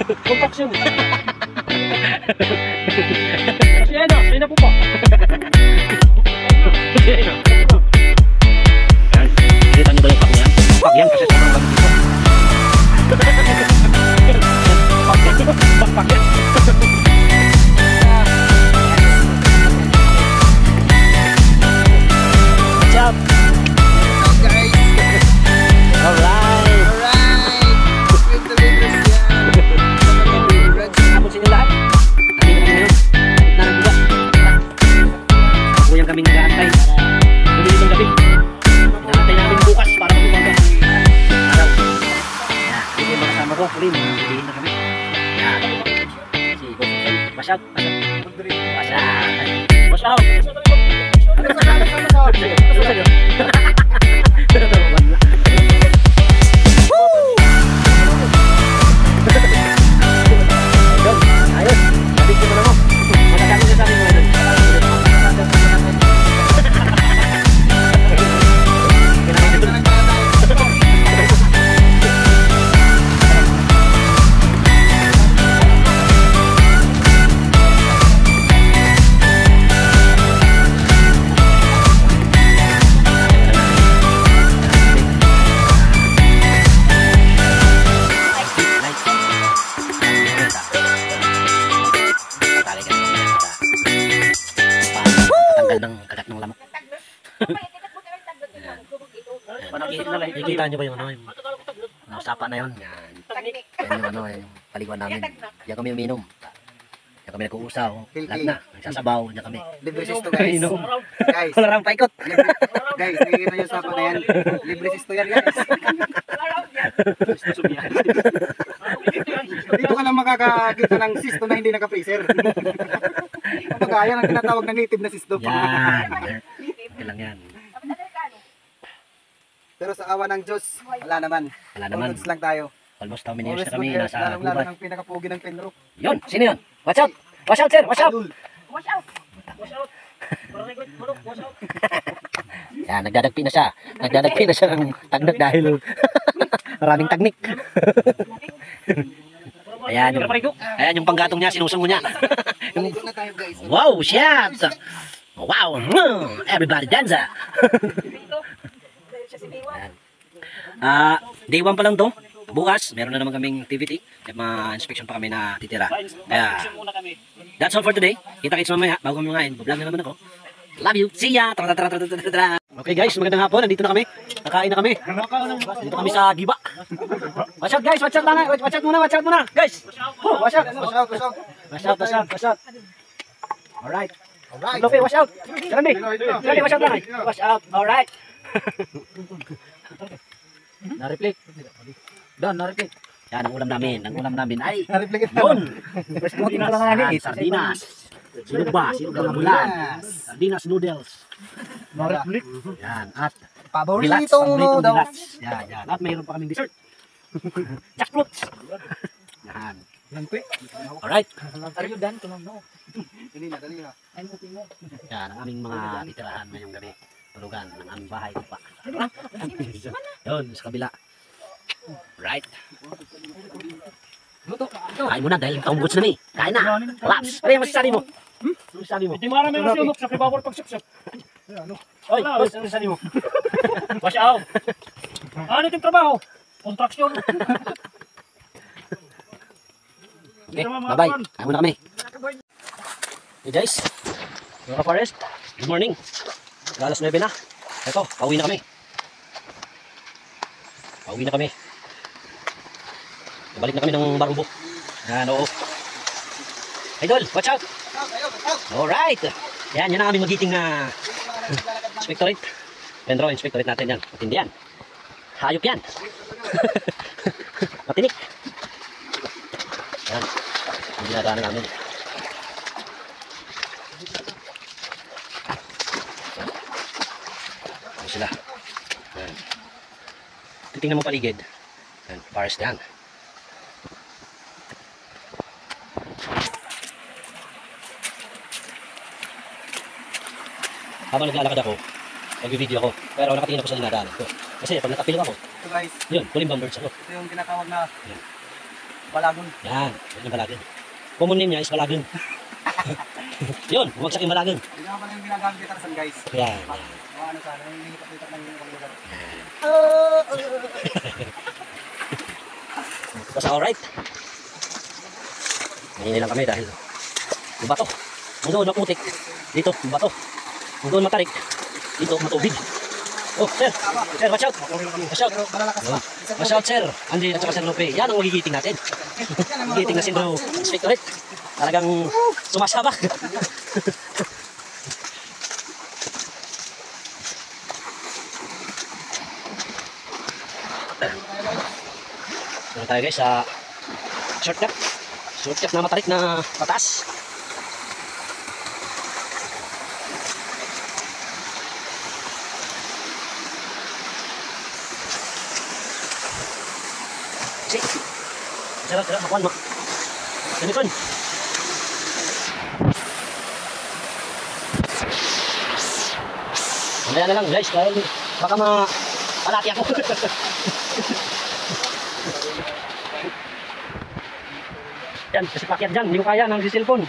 Contraction. Siya na po pa. Kita nyo ba yung pack niyan? Pack yan kasi sobrang gamit ito. Pack yan. What's up? What's up guys? Alright. Sweet deliveries yan. Tapos sila lahat. Nandito kami ngayon. Kapit na ng buga. Kuyang kami nag-aantay para bumili ng gabi. Inaantay namin bukas para mag-umaga. Araw. Yan. Ito yung mga kasama ko. Huli, mamimiliin na kami. Yan. Si Boss. Wash out. Wash out. Wash out. Nakikita nyo ba yung ano, yung sapa na yun? Yan. Yan yung ano, yung paliguan namin. Diyan kami uminom. Diyan kami nag-uusaw. Lahat na. Nagsasabaw. Diyan kami. Libre sisto guys. Guys. Wala rang paikot. Guys, nakikita nyo sapa na yan. Libre sisto yan guys. Dito ka lang makakakita ng sisto na hindi naka-freezer. Kapag yan ang tinatawag na native na sisto. Yan. Okay lang yan. Pero sa awa ng Diyos, wala naman. Wala naman. All lang tayo. Almost how many years na kami nasa Lalo gubat. ng pinakapugi ng Penro. Yun, sino yun? Watch out! Watch out, sir! Watch out! Watch out! Watch out! Watch out! Yan, nagdadagpi na siya. Nagdadagpi na siya ng tagnak dahil maraming tagnik. Ayan yung panggatong niya, sinusungo niya. Wow, shit! Wow! Everybody dance! Day 1 pa lang to. Bukas, meron na naman kaming activity. Ma-inspection pa kami na titira. Kaya, that's all for today. Kita-kits mamaya. Bago kami ngayon, vlog na naman ako. Love you. See ya. Okay guys, magandang hapon. Nandito na kami. Kakain na kami. Dito kami sa Giba. Watch out guys. Watch out lang. Watch out muna. Watch out muna. Guys. Watch out. Watch out. Watch out. Watch out. Watch out. Alright. Lope, watch out. Sarandi. Sarandi, watch out lang. Watch out. Alright. Na-reflect. Doon, na-reflect. Yan, ang ulam namin. Ang ulam namin ay yun. Sardinas. Sinugba na bulan. Sardinas noodles. Na-reflect. Yan, at paboritong noodles. Yan, yan. At mayroon pa kaming dessert. Jackfruits. Yan. Alright. Are you done? Dali na. Yan, ang aming mga titirahan ngayong gabi. Tulugan ng aming bahay pa. Yun, sa kabila. Right. Kain mo na dahil kaumbuts na ni. Kain na. Laps. Ano yung masasabi mo? Ano masasabi mo? Hindi marami na siya sa kibawar pag-suksok. Oy, ano masasabi mo? Watch out! Ano itong trabaho? Contraction. Okay, bye-bye. Kain muna kami. Hey guys, mga forest, good morning. Alas 9 na. Ito, pauwi na kami. Balik na kami ng Barubo. Yan, oo. Idol, watch out! Alright! Yan ang aming magiting na inspectorate. Pendro, inspectorate natin yan. Matindi yan. Hayop yan. Matinik. Yan. Ang ginagawa namin. Ano sila? Yan. Titingnan mo paligid. Yan, forest yan. Habang naglalakad ako, nag-video ako, pero nakatingin ako sa dinadaanan ko. Kasi pag nakapilong ako, Ito guys, yun, kulimbang birds ako. ito yung tinatawag na Balagon. Yan, yan ang balagan. Common name niya is balagan. Yun, bumagsak yung balagan. Hindi naman pala yung ginagamit ni Tarzan guys. Yan. Mga ano sana, yung lipat-lipat ng ibang lugar. Basta alright. Mahinay lang kami dahil yung bato. Kung doon maputik, dito yung bato. Kung doon matarik, dito matubig. Oh, sir. Sir, watch out. Watch out. Pero malalakas pa. Watch out, sir. Andy at saka Sir Lope. Yan ang magigiting natin. Magigiting na Sindro Inspectorate. Talagang sumasabak. Ano tayo guys sa shortcut. Shortcut na matarik na pataas. Sik. Sarap, makuhan mo. Ganipon. Mamaya na lang guys, dahil baka palati ako. Yan, kasi pakyat dyan, hindi ko kaya ng cellphone.